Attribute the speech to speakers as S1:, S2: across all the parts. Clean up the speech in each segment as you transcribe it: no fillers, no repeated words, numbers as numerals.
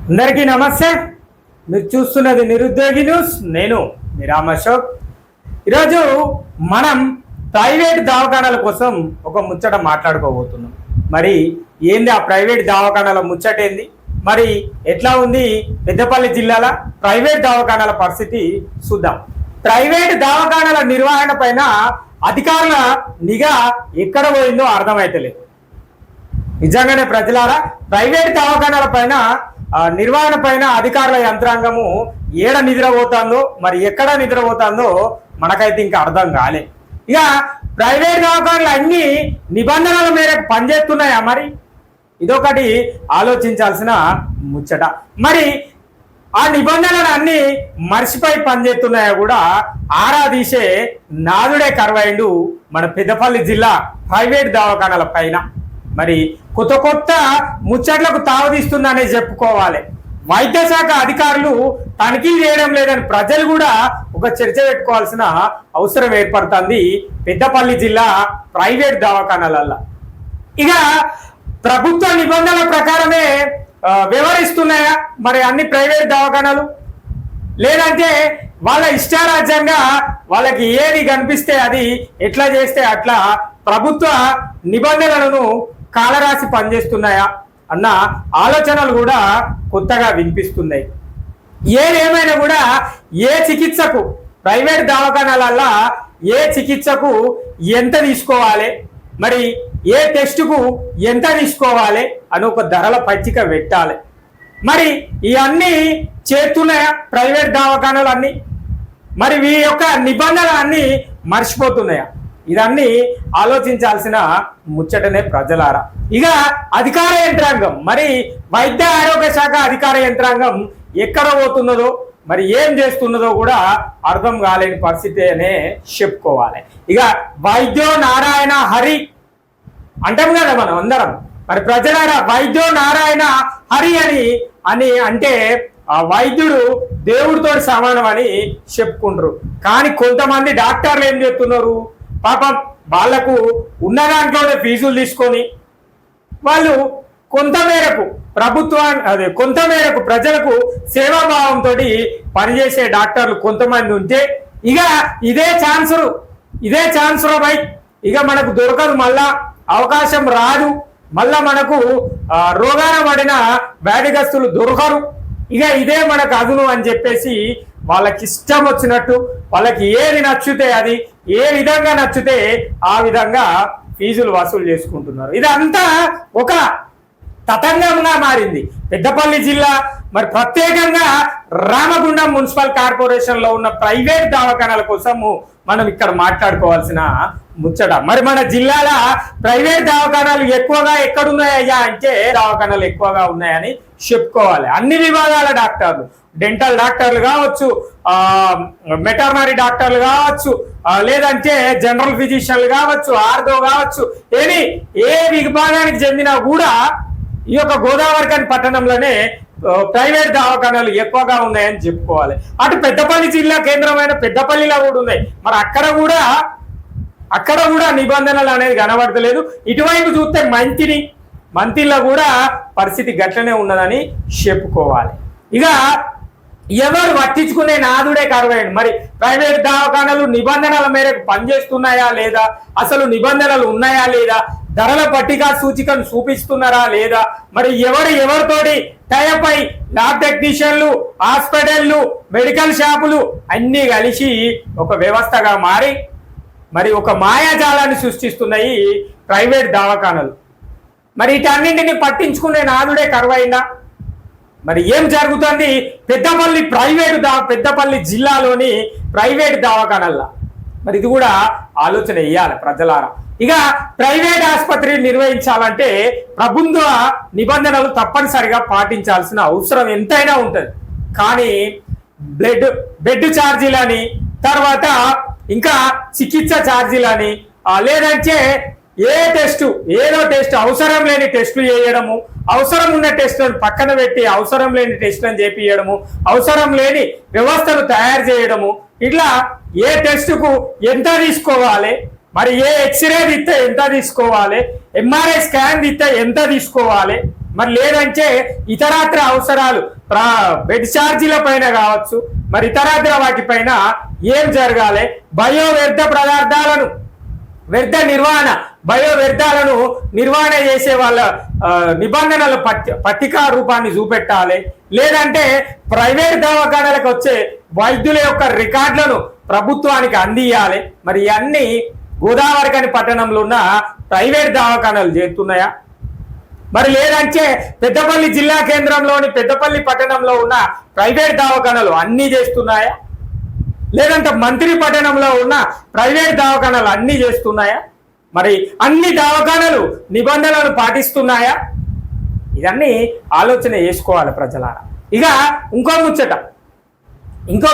S1: అందరికీ నమస్తే. మీరు చూస్తున్నది నిరుద్యోగి న్యూస్. నేను మీ రామ్ అశోక్. ఈరోజు మనం ప్రైవేట్ దవాఖానాల కోసం ఒక ముచ్చట మాట్లాడుకోబోతున్నాం. మరి ఏంది ఆ ప్రైవేట్ దవాఖానాల ముచ్చట ఏంది, మరి ఎట్లా ఉంది పెద్దపల్లి జిల్లాల ప్రైవేట్ దవాఖానాల పరిస్థితి చూద్దాం. ప్రైవేట్ దవాఖానాల నిర్వహణ పైన అధికారుల నిఘా ఎక్కడ పోయిందో అర్థమైతలేదు. నిజంగానే ప్రజలారా, ప్రైవేట్ దవాఖానాల పైన నిర్వహణ పైన అధికారుల యంత్రాంగము ఏడ నిద్రపోతుందో, మరి ఎక్కడ నిద్రపోతుందో మనకైతే ఇంకా అర్థం కాలే. ఇక ప్రైవేట్ దవాఖానాలు అన్ని నిబంధనల మేరకు పనిచేస్తున్నాయా? మరి ఇదొకటి ఆలోచించాల్సిన ముచ్చట. మరి ఆ నిబంధనలు అన్ని మర్చిపోయి పనిచేస్తున్నాయా కూడా ఆరా తీసే నాదుడే కరువైండు మన పెద్దపల్లి జిల్లా ప్రైవేట్ దవాఖానాల పైన. మరి కొత్త కొత్త ముచ్చట్లకు తావదీస్తుందనే చెప్పుకోవాలి. వైద్య శాఖ అధికారులు తనిఖీ చేయడం లేదని ప్రజలు కూడా ఒక చర్చ పెట్టుకోవాల్సిన అవసరం ఏర్పడుతుంది పెద్దపల్లి జిల్లా ప్రైవేట్ దవాఖానాలల్లో. ఇక ప్రభుత్వ నిబంధనల ప్రకారమే వ్యవహరిస్తున్నాయా మరి అన్ని ప్రైవేట్ దవాఖానాలు? లేదంటే వాళ్ళ ఇష్టారాజ్యంగా వాళ్ళకి ఏది కనిపిస్తే అది ఎట్లా చేస్తే అట్లా ప్రభుత్వ నిబంధనలను కాలరాసి పనిచేస్తున్నాయా అన్న ఆలోచనలు కూడా కొత్తగా వినిపిస్తున్నాయి. ఏదేమైనా కూడా ఏ చికిత్సకు ప్రైవేట్ దవాఖానాలల్లో ఏ చికిత్సకు ఎంత తీసుకోవాలి, మరి ఏ టెస్టుకు ఎంత తీసుకోవాలి అని ఒక ధరల పట్టిక పెట్టాలి. మరి ఇవన్నీ చేస్తున్నాయా ప్రైవేట్ దవాఖానాలు అన్నీ? మరి వీ యొక్క నిబంధనలు అన్నీ మర్చిపోతున్నాయా? ఇదన్నీ ఆలోచించాల్సిన ముచ్చటనే ప్రజలారా. ఇక అధికార యంత్రాంగం, మరి వైద్య ఆరోగ్య శాఖ అధికార యంత్రాంగం ఎక్కడ పోతున్నదో, మరి ఏం చేస్తున్నదో కూడా అర్థం కాలేని పరిస్థితి అనే చెప్పుకోవాలి. ఇక వైద్యో నారాయణ హరి అంటాం కదా మనం అందరం. మరి ప్రజలారా, వైద్యో నారాయణ హరి అని అంటే ఆ వైద్యుడు దేవుడితో సమానం అని చెప్పుకుంటారు. కానీ కొంతమంది డాక్టర్లు ఏం చెప్తున్నారు, పాపం వాళ్లకు ఉన్న దాంట్లోనే ఫీజులు తీసుకొని వాళ్ళు కొంత మేరకు ప్రజలకు సేవాభావంతో పనిచేసే డాక్టర్లు కొంతమంది ఉంటే ఇక ఇదే ఛాన్స్ బై ఇక మనకు దొరకదు, మళ్ళా అవకాశం రాదు, మళ్ళా మనకు రోగాన పడిన వ్యాధిగ్రస్తులు దొరకరు, ఇక ఇదే మనకు అదును అని చెప్పేసి వాళ్ళకి ఇష్టం వచ్చినట్టు వాళ్ళకి ఏది నచ్చితే అది, ఏ విధంగా నచ్చితే ఆ విధంగా ఫీజులు వసూలు చేసుకుంటున్నారు. ఇదంతా ఒక తతంగంగా మారింది పెద్దపల్లి జిల్లా. మరి ప్రత్యేకంగా రామగుండం మున్సిపల్ కార్పొరేషన్ లో ఉన్న ప్రైవేట్ దవాఖానాల కోసము మనం ఇక్కడ మాట్లాడుకోవాల్సిన ముచ్చట. మరి మన జిల్లాల ప్రైవేట్ దవాఖానాలు ఎక్కువగా ఎక్కడున్నాయ్యా అంటే దవాఖానాలు ఎక్కువగా ఉన్నాయని చెప్పుకోవాలి. అన్ని విభాగాల డాక్టర్లు, డెంటల్ డాక్టర్లు కావచ్చు, వెటర్నరీ డాక్టర్లు కావచ్చు, లేదంటే జనరల్ ఫిజిషియన్లు కావచ్చు, ఆర్థో కావచ్చు, ఏ విభాగానికి చెందినా కూడా ఈ యొక్క గోదావరిఖని పట్టణంలోనే ప్రైవేట్ దవాఖానాలు ఎక్కువగా ఉన్నాయని చెప్పుకోవాలి. అటు పెద్దపల్లి జిల్లా కేంద్రమైన పెద్దపల్లిలో కూడా ఉన్నాయి. మరి అక్కడ కూడా నిబంధనలు అనేది కనబడతలేదు. ఇటువైపు చూస్తే మంతిలో కూడా పరిస్థితి గట్లనే ఉన్నదని చెప్పుకోవాలి. ఇక ఎవరు పట్టించుకునే నాదుడే కరువైంది. మరి ప్రైవేట్ దవాఖానాలు నిబంధనల మేరకు పనిచేస్తున్నాయా లేదా, అసలు నిబంధనలు ఉన్నాయా లేదా, ధరల పట్టిక సూచికను చూపిస్తున్నారా లేదా, మరి ఎవరితోటి టైప్ అయి ల్యాబ్ టెక్నీషియన్లు, హాస్పిటల్లు, మెడికల్ షాపులు అన్నీ కలిసి ఒక వ్యవస్థగా మారి మరి ఒక మాయాజాలాన్ని సృష్టిస్తున్నాయి ప్రైవేట్ దవాఖానాలు. మరి వీటన్నింటినీ పట్టించుకునే నాదుడే కరువైందా? మరి ఏం జరుగుతుంది పెద్దపల్లి జిల్లాలోని ప్రైవేట్ దవాఖానాల్లో? మరి ఇది కూడా ఆలోచన వేయాలి ప్రజలారా. ఇక ప్రైవేట్ ఆసుపత్రి నిర్వహించాలంటే ప్రభుత్వ నిబంధనలు తప్పనిసరిగా పాటించాల్సిన అవసరం ఎంతైనా ఉంటుంది. కానీ బెడ్ ఛార్జీలని, తర్వాత ఇంకా చికిత్స ఛార్జీలని, లేదంటే ఏదో టెస్ట్ అవసరం లేని టెస్టులు చేయడము, అవసరం ఉన్న టెస్టులను పక్కన పెట్టి అవసరం లేని టెస్టులను చేపియడము, అవసరం లేని వ్యవస్థను తయారు చేయడము, ఇట్లా ఏ టెస్టుకు ఎంత తీసుకోవాలి, మరి ఏ ఎక్స్రే ఇస్తే ఎంత తీసుకోవాలి, ఎంఆర్ఐ స్కాన్ ఇస్తే ఎంత తీసుకోవాలి, మరి లేదంటే ఇతరాత్ర అవసరాలు బెడ్ ఛార్జీల పైన కావచ్చు, మరి ఇతరాత్ర వాటిపైన ఏం జరగాలి, బయో వ్యర్థ పదార్థాలను వ్యర్థ నిర్వహణ, బయో వ్యర్థాలను నిర్వహణ చేసే వాళ్ళ నిబంధనల పట్టికా రూపాన్ని చూపెట్టాలి. లేదంటే ప్రైవేట్ దవాఖానాలకు వచ్చే వైద్యుల యొక్క రికార్డులను ప్రభుత్వానికి అందియాలి. మరి ఇవన్నీ గోదావరిఖని పట్టణంలో ఉన్న ప్రైవేట్ దవాఖానాలు చేస్తున్నాయా? మరి లేదంటే పెద్దపల్లి జిల్లా కేంద్రంలోని పెద్దపల్లి పట్టణంలో ఉన్న ప్రైవేట్ దవాఖానాలు అన్నీ చేస్తున్నాయా? లేదంటే మంత్రి పట్టణంలో ఉన్న ప్రైవేట్ దవాఖానాలు అన్నీ చేస్తున్నాయా? మరి అన్ని దవాఖానాలు నిబంధనలను పాటిస్తున్నాయా? ఇవన్నీ ఆలోచన చేసుకోవాలి ప్రజలారా. ఇక ఇంకో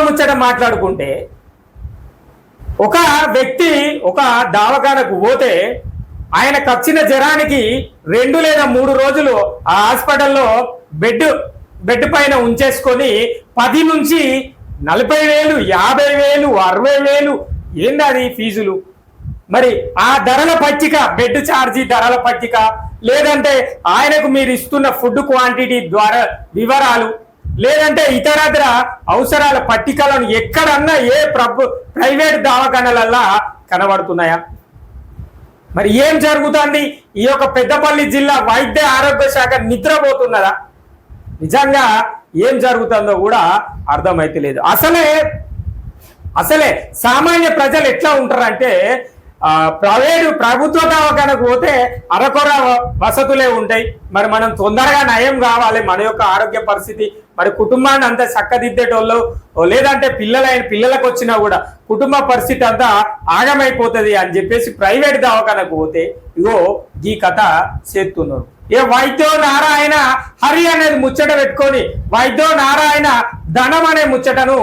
S1: ముచ్చట మాట్లాడుకుంటే, ఒక వ్యక్తి ఒక దవాఖానకు పోతే ఆయనకు వచ్చిన జ్వరానికి 2 లేదా 3 రోజులు ఆ హాస్పిటల్లో బెడ్ పైన ఉంచేసుకొని 10 నుంచి 40,000, 50,000, 60,000 ఏంది అది ఫీజులు? మరి ఆ ధరల పట్టిక, బెడ్ ఛార్జీ ధరల పట్టిక, లేదంటే ఆయనకు మీరు ఇస్తున్న ఫుడ్ క్వాంటిటీ ద్వారా వివరాలు, లేదంటే ఇతరత్ర అవసరాల పట్టికలను ఎక్కడన్నా ఏ ప్రైవేట్ దవాఖానాలల్లా కనబడుతున్నాయా? మరి ఏం జరుగుతుంది? ఈ యొక్క పెద్దపల్లి జిల్లా వైద్య ఆరోగ్య శాఖ నిద్రపోతున్నదా? నిజంగా ఏం జరుగుతుందో కూడా అర్థమైతే లేదు. అసలే సామాన్య ప్రజలు ఎట్లా ఉంటారంటే, ప్రభుత్వ దవాఖానకు పోతే అరకొర వసతులే ఉంటాయి. మరి మనం తొందరగా నయం కావాలి, మన యొక్క ఆరోగ్య పరిస్థితి, మరి కుటుంబాన్ని అంతా చక్కదిద్దేటోళ్ళు, లేదంటే పిల్లలకు వచ్చినా కూడా కుటుంబ పరిస్థితి అంతా ఆగమైపోతుంది అని చెప్పేసి ప్రైవేట్ దవాఖానకు పోతే ఇగో ఈ కథ చేస్తున్నారు. వైద్యో నారాయణ హరి అనేది ముచ్చట పెట్టుకొని వైద్యో నారాయణ ధనం అనే ముచ్చటను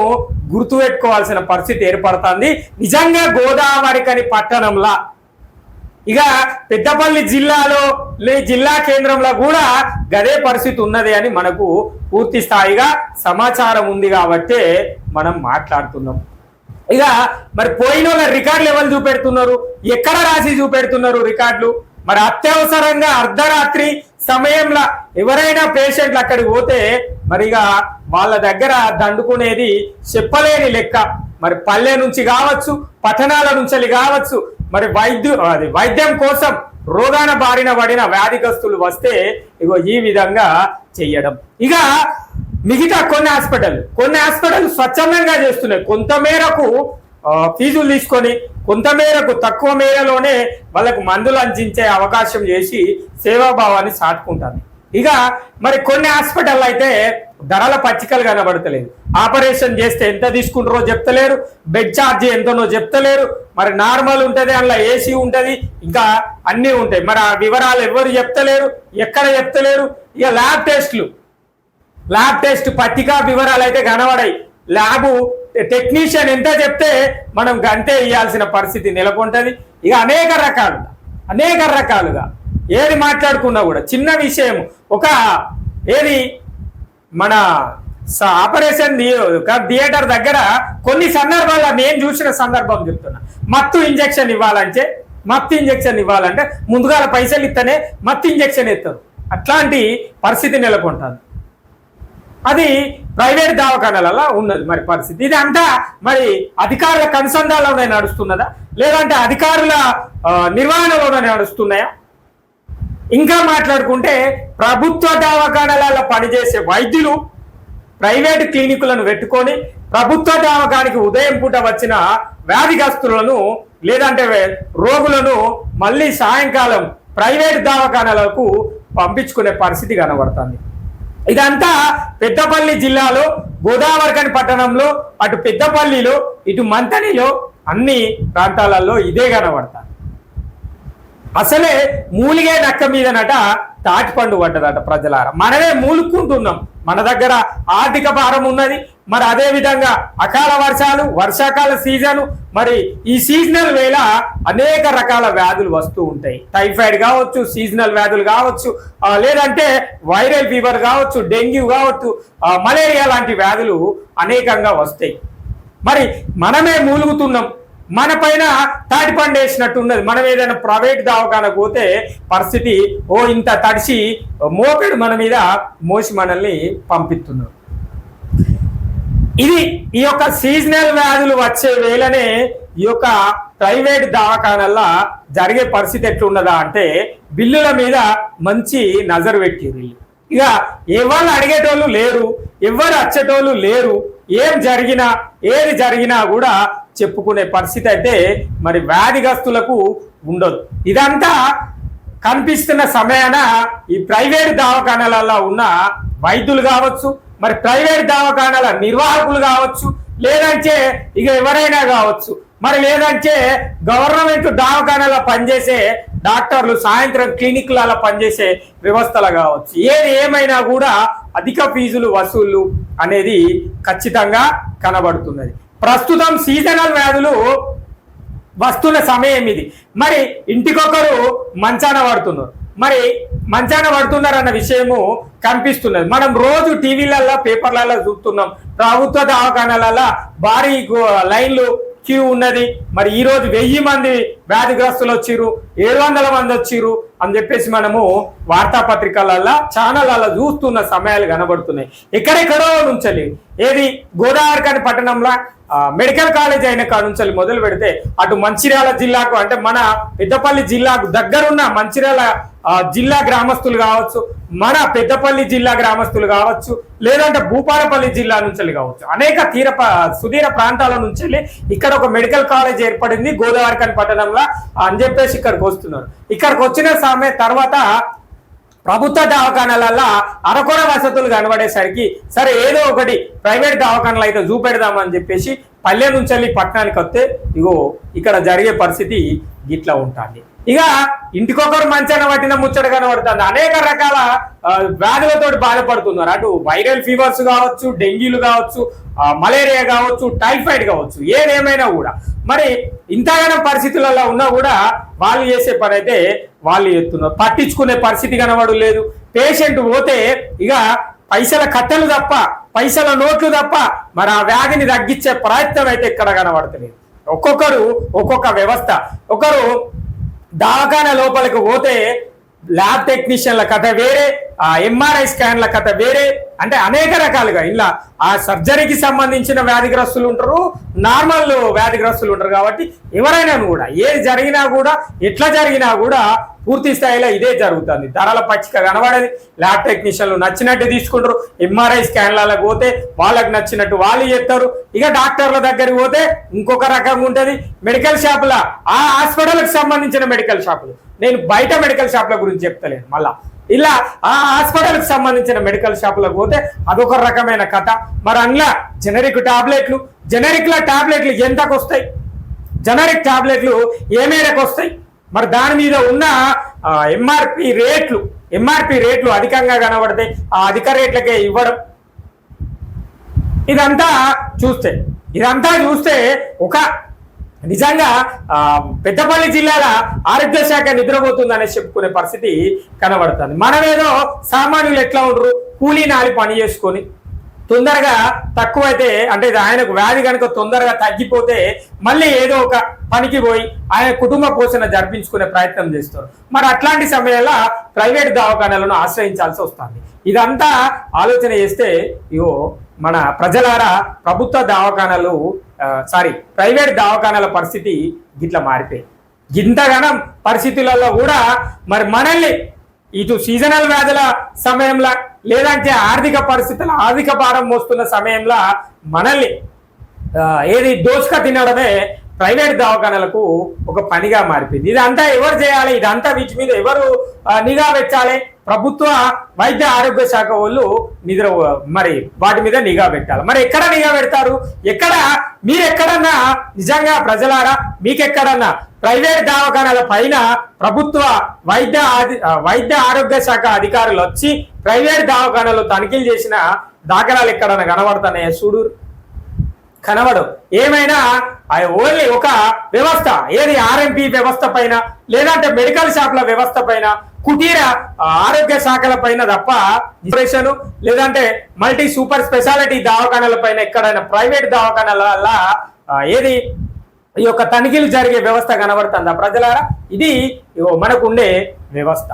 S1: గుర్తు పెట్టుకోవాల్సిన పరిస్థితి ఏర్పడుతుంది. నిజంగా గోదావరిఖని పట్టణంలో, ఇక పెద్దపల్లి జిల్లాలో జిల్లా కేంద్రంలో కూడా గదే పరిస్థితి ఉన్నది అని మనకు పూర్తి స్థాయిగా సమాచారం ఉంది కాబట్టి మనం మాట్లాడుతున్నాం. ఇక మరి పోయిన వాళ్ళ రికార్డులు ఎవరు చూపెడుతున్నారు, ఎక్కడ రాసి చూపెడుతున్నారు రికార్డులు? మరి అత్యవసరంగా అర్ధరాత్రి సమయంలో ఎవరైనా పేషెంట్లు అక్కడికి పోతే మరి ఇక వాళ్ళ దగ్గర దండుకునేది చెప్పలేని లెక్క. మరి పల్లె నుంచి కావచ్చు, పట్టణాల నుంచి కావచ్చు, మరి వైద్యం కోసం రోగాన బారిన పడిన వ్యాధిగ్రస్తులు వస్తే ఇగో ఈ విధంగా చెయ్యడం. ఇక మిగతా కొన్ని హాస్పిటల్ స్వచ్ఛందంగా చేస్తున్నాయి. కొంత మేరకు ఫీజులు తీసుకొని కొంత మేరకు తక్కువ మేరలోనే వాళ్ళకు మందులు అందించే అవకాశం చేసి సేవాభావాన్ని సాటుకుంటాను. ఇక మరి కొన్ని హాస్పిటల్ అయితే ధరల పచ్చికలు కనబడతలేదు. ఆపరేషన్ చేస్తే ఎంత తీసుకుంటారో చెప్తలేరు, బెడ్ ఛార్జీ ఎంతనో చెప్తలేరు. మరి నార్మల్ ఉంటుంది, అందులో ఏసీ ఉంటుంది, ఇంకా అన్నీ ఉంటాయి. మరి ఆ వివరాలు ఎవరు చెప్తలేరు, ఎక్కడ చెప్తలేరు. ఇక ల్యాబ్ టెస్ట్ పట్టిక వివరాలు అయితే కనబడాయి. ల్యాబు టెక్నీషియన్ ఎంత చెప్తే మనం గంటే ఇవ్వాల్సిన పరిస్థితి నెలకొంటది. ఇక అనేక రకాలుగా ఏది మాట్లాడుకున్నా కూడా చిన్న విషయం, మన ఆపరేషన్ థియేటర్ దగ్గర కొన్ని సందర్భాల్లో నేను చూసిన సందర్భం చెప్తున్నా. మత్తు ఇంజెక్షన్ ఇవ్వాలంటే ముందుగా పైసలు ఇస్తేనే మత్తు ఇంజెక్షన్ ఇస్తారు. అట్లాంటి పరిస్థితి నెలకొంటుంది. అది ప్రైవేట్ దవాఖానాలలో ఉన్నది మరి పరిస్థితి. ఇది అంతా మరి అధికారుల కనుసంధానంలోనే నడుస్తున్నదా, లేదంటే అధికారుల నిర్వహణలోనే నడుస్తున్నాయా? ఇంకా మాట్లాడుకుంటే ప్రభుత్వ దవాఖానాలలో పనిచేసే వైద్యులు ప్రైవేట్ క్లినికులను పెట్టుకొని ప్రభుత్వ దవాఖానికి ఉదయం పూట వచ్చిన వ్యాధిగ్రస్తులను లేదంటే రోగులను మళ్ళీ సాయంకాలం ప్రైవేట్ దవాఖానాలకు పంపించుకునే పరిస్థితి కనబడుతుంది. ఇదంతా పెద్దపల్లి జిల్లాలో గోదావరిఖని పట్టణంలో, అటు పెద్దపల్లిలో, ఇటు మంతనిలో, అన్ని ప్రాంతాలలో ఇదే కనబడతారు. అసలే మూలిగే నక్క మీదనట తాటిపండు పడ్డదట. ప్రజలారా, మనమే మూలుక్కుంటున్నాం. మన దగ్గర ఆర్థిక భారం ఉన్నది. మరి అదే విధంగా అకాల వర్షాలు, వర్షాకాల సీజను, మరి ఈ సీజనల్ వేళ అనేక రకాల వ్యాధులు వస్తూ ఉంటాయి. టైఫాయిడ్ కావచ్చు, సీజనల్ వ్యాధులు కావచ్చు, లేదంటే వైరల్ ఫీవర్ కావచ్చు, డెంగ్యూ కావచ్చు, మలేరియా లాంటి వ్యాధులు అనేకంగా వస్తాయి. మరి మనమే మూలుగుతున్నాం. మన పైన తాటి పండు వేసినట్టు ఉన్నది. మనం ఏదైనా ప్రైవేట్ దవాఖానకు పోతే పరిస్థితి ఇంత తడిసి మోపెడు మన మీద మోసి మనల్ని పంపిస్తున్నారు. ఇది ఈ యొక్క సీజనల్ వ్యాధులు వచ్చే వేళనే ఈ యొక్క ప్రైవేట్ దవాఖానల్లో జరిగే పరిస్థితి ఎట్లున్నదా అంటే బిల్లుల మీద మంచి నజరు పెట్టిర్రు. ఇక ఎవరు అడిగేటోళ్ళు లేరు, ఎవరు వచ్చేటోళ్ళు లేరు. ఏం జరిగినా ఏది జరిగినా కూడా చెప్పుకునే పరిస్థితి అయితే మరి వ్యాధిగ్రస్తులకు ఉండదు. ఇదంతా కనిపిస్తున్న సమయాన ఈ ప్రైవేట్ దవాఖానాలలో ఉన్న వైద్యులు కావచ్చు, మరి ప్రైవేట్ దవాఖానాల నిర్వాహకులు కావచ్చు, లేదంటే ఇక ఎవరైనా కావచ్చు, మరి లేదంటే గవర్నమెంట్ దవాఖానాలో పనిచేసే డాక్టర్లు, సాయంత్రం క్లినిక్లలో పనిచేసే వ్యవస్థలు కావచ్చు, ఏది ఏమైనా కూడా అధిక ఫీజులు వసూళ్లు అనేది ఖచ్చితంగా కనబడుతున్నది. ప్రస్తుతం సీజనల్ వ్యాధులు వస్తున్న సమయం ఇది. మరి ఇంటికొకరు మంచాన పడుతున్నారు. మరి మంచాన పడుతున్నారన్న విషయము కనిపిస్తున్నది. మనం రోజు టీవీలలో పేపర్లలో చూస్తున్నాం. ప్రభుత్వ దవాఖానాలలో భారీ లైన్లు క్యూ ఉన్నది. మరి ఈ రోజు 1000 మంది వ్యాధిగ్రస్తులు వచ్చిర్రు, 700 మంది వచ్చిర్రు అని చెప్పేసి మనము వార్తాపత్రికలలో ఛానళ్ళలో చూస్తున్న సమయాలు కనబడుతున్నాయి. ఎక్కడెక్కడో నుంచి ఏది గోదావరిఖని పట్టణంలో మెడికల్ కాలేజ్ అయిన కాడ నుంచి మొదలు పెడితే అటు మంచిర్యాల జిల్లాకు అంటే మన పెద్దపల్లి జిల్లాకు దగ్గరున్న మంచిర్యాల జిల్లా గ్రామస్తులు కావచ్చు, మన పెద్దపల్లి జిల్లా గ్రామస్తులు కావచ్చు, లేదంటే భూపాలపల్లి జిల్లా నుంచి కావచ్చు, అనేక సుదీర ప్రాంతాల నుంచి ఇక్కడ ఒక మెడికల్ కాలేజ్ ఏర్పడింది గోదావరిఖని పట్టణంలో అని చెప్పేసి ఇక్కడికి వస్తున్నారు. ఇక్కడికి వచ్చిన సమయం తర్వాత ప్రభుత్వ దవాఖానాలలో అరకొర వసతులు కనబడేసరికి సరే ఏదో ఒకటి ప్రైవేట్ దవాఖానాలు అయితే చూపెడదామని చెప్పేసి పల్లె నుంచి పట్టణానికి వస్తే ఇగో ఇక్కడ జరిగే పరిస్థితి ఇట్లా ఉంటుంది. ఇక ఇంటికొకరు మంచాన పట్టిన ముచ్చట కనబడుతుంది. అనేక రకాల వ్యాధులతో బాధపడుతున్నారు. అటు వైరల్ ఫీవర్స్ కావచ్చు, డెంగ్యూలు కావచ్చు, మలేరియా కావచ్చు, టైఫాయిడ్ కావచ్చు, ఏదేమైనా కూడా మరి ఇంతగానో పరిస్థితులలో ఉన్నా కూడా వాళ్ళు చేసే పని అయితే వాళ్ళు చేస్తున్నారు. పట్టించుకునే పరిస్థితి కనబడు లేదు. పేషెంట్ పోతే ఇక పైసల కట్టలు తప్ప, పైసల నోట్లు తప్ప మరి ఆ వ్యాధిని తగ్గించే ప్రయత్నం అయితే ఎక్కడ కనబడతలేదు. ఒక్కొక్కరు ఒక్కొక్క వ్యవస్థ. ఒకరు దవాఖానా లోపలికి పోతే ల్యాబ్ టెక్నీషియన్ల కథ వేరే, ఎంఆర్ఐ స్కాన్ల కథ వేరే, అంటే అనేక రకాలుగా ఇలా ఆ సర్జరీకి సంబంధించిన వ్యాధిగ్రస్తులు ఉంటారు, నార్మల్ వ్యాధిగ్రస్తులు ఉంటారు. కాబట్టి ఎవరైనా కూడా ఏది జరిగినా కూడా ఎట్లా జరిగినా కూడా పూర్తి స్థాయిలో ఇదే జరుగుతుంది. ధరల పచ్చిక కనబడది. ల్యాబ్ టెక్నీషియన్లు నచ్చినట్టు తీసుకుంటారు. ఎంఆర్ఐ స్కాన్లకు పోతే వాళ్ళకి నచ్చినట్టు వాళ్ళు చేస్తారు. ఇక డాక్టర్ల దగ్గరికి పోతే ఇంకొక రకంగా ఉంటుంది. మెడికల్ షాపుల ఆ హాస్పిటల్కి సంబంధించిన మెడికల్ షాపులు, నేను బయట మెడికల్ షాపుల గురించి చెప్తలేను. మళ్ళా ఇలా ఆ హాస్పిటల్కి సంబంధించిన మెడికల్ షాపులకు పోతే అదొక రకమైన కథ. మరి అందులో జెనరిక్ టాబ్లెట్లు, జెనరిక్ల టాబ్లెట్లు ఎంతకు వస్తాయి, జెనరిక్ టాబ్లెట్లు ఏ మేరకు వస్తాయి, మరి దాని మీద ఉన్న ఎంఆర్పి రేట్లు అధికంగా కనబడతాయి. ఆ అధిక రేట్లకే ఇవ్వడం, ఇదంతా చూస్తే ఒక నిజంగా పెద్దపల్లి జిల్లాల ఆరోగ్య శాఖ నిద్రపోతుందనే చెప్పుకునే పరిస్థితి కనబడుతుంది. మనమేదో సామాన్యులు ఎట్లా ఉండరు, కూలీ నాలి పని చేసుకొని తొందరగా తక్కువైతే అంటే ఆయనకు వ్యాధి కనుక తొందరగా తగ్గిపోతే మళ్ళీ ఏదో ఒక పనికి పోయి ఆయన కుటుంబ పోషణ జరిపించుకునే ప్రయత్నం చేస్తారు. మరి అట్లాంటి సమయంలో ప్రైవేట్ దవాఖానాలను ఆశ్రయించాల్సి వస్తుంది. ఇదంతా ఆలోచన చేస్తే ఇగో మన ప్రజలారా ప్రభుత్వ దవాఖానాలు ప్రైవేట్ దవాఖానాల పరిస్థితి గిట్లా మారిపోయి ఇంతగానం పరిస్థితులలో కూడా మరి మనల్ని ఇటు సీజనల్ వ్యాధుల సమయంలో లేదంటే ఆర్థిక పరిస్థితుల ఆర్థిక భారం మోస్తున్న సమయంలో మనల్ని ఏది దోచుక తినడమే ప్రైవేట్ దవాఖానాలకు ఒక పనిగా మారిపోయింది. ఇదంతా ఎవరు చేయాలి, ఇదంతా వీటి మీద ఎవరు నిఘా పెట్టాలి? ప్రభుత్వ వైద్య ఆరోగ్య శాఖ వాళ్ళు మరి వాటి మీద నిఘా పెట్టాలి. మరి ఎక్కడ నిఘా పెడతారు? మీరెక్కడన్నా నిజంగా ప్రజలారా మీకెక్కడన్నా ప్రైవేట్ దవాఖానాల పైన ప్రభుత్వ వైద్య ఆరోగ్య శాఖ అధికారులు వచ్చి ప్రైవేట్ దవాఖానాలు తనిఖీలు చేసిన దాఖలాలు ఎక్కడన్నా కనబడుతున్నాయా? చూడు, కనబడు. ఏమైనా ఓన్లీ ఒక వ్యవస్థ ఏది ఆర్ఎంపీ వ్యవస్థ పైన లేదంటే మెడికల్ షాప్ల వ్యవస్థ పైన కుటీర ఆరోగ్య శాఖల పైన తప్ప ఆపరేషన్ లేదంటే మల్టీ సూపర్ స్పెషాలిటీ దవాఖానాల పైన ఎక్కడైనా ప్రైవేట్ దవాఖానాల ఏది ఈ యొక్క తనిఖీలు జరిగే వ్యవస్థ కనబడుతుందా ప్రజలారా? ఇది మనకు ఉండే వ్యవస్థ.